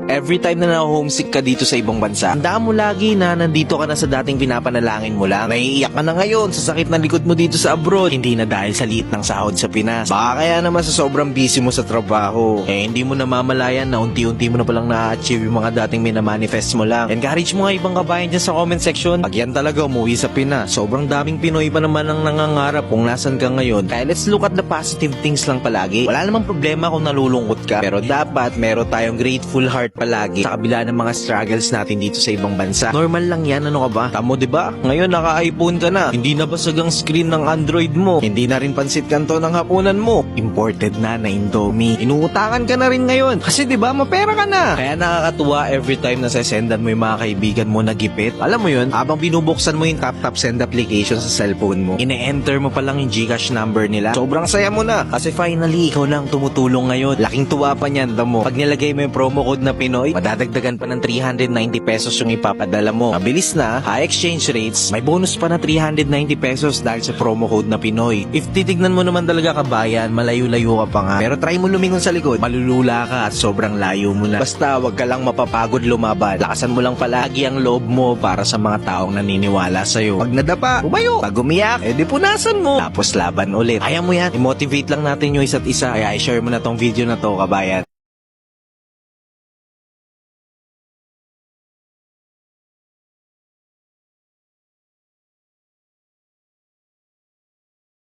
Every time na na-homesick ka dito sa ibang bansa, tandaan mo lagi na nandito ka na sa dating pinapanalangin mo lang. Naiiyak ka na ngayon sa sakit ng likod mo dito sa abroad, hindi na dahil sa liit ng sahod sa Pinas. Baka kaya naman sa sobrang busy mo sa trabaho, hindi mo namamalayan na unti-unti mo na palang na-achieve yung mga dating minamanifest mo lang. Encourage mo nga ibang kabayan dyan sa comment section. Pag yan talaga umuwi sa Pinas, sobrang daming Pinoy pa naman ang nangangarap kung nasan ka ngayon. Kaya let's look at the positive things lang palagi. Wala namang problema kung nalulungkot ka, pero dapat meron tayong grateful heart palagi sa kabila ng mga struggles natin dito sa ibang bansa. Normal lang yan, ano ka ba? Tamo, diba? Ngayon naka-iPhone ka na, hindi na basag ang screen ng Android mo, hindi na rin pansit kanto ng hapunan mo, imported na Indomie, inuutangan ka na rin ngayon kasi diba mapera ka na. Kaya nakakatuwa every time na sesendan mo yung mga kaibigan mo na gipit. Alam mo yun, habang binubuksan mo yung tap send application sa cellphone mo, ine-enter mo pa lang yung GCash number nila, sobrang saya mo na kasi finally ikaw lang tumutulong ngayon. Laking tuwa pa niyan, damo. Pag nilagay mo yung promo code na Pinoy, madadagdagan pa ng 390 pesos yung ipapadala mo. Mabilis na, high exchange rates, may bonus pa na 390 pesos dahil sa promo code na Pinoy. If titignan mo naman talaga kabayan, malayo-layo ka pa nga. Pero try mo lumingon sa likod, malulula ka at sobrang layo mo na. Basta wag ka lang mapapagod lumaban. Lakasan mo lang palagi ang loob mo para sa mga taong naniniwala sa'yo. Pag nadapa, umayo. Pag umiyak, edi punasan mo. Tapos laban ulit. Kaya mo yan. I-motivate lang natin yung isa't isa. Kaya i-share mo na tong video na to, kabayan.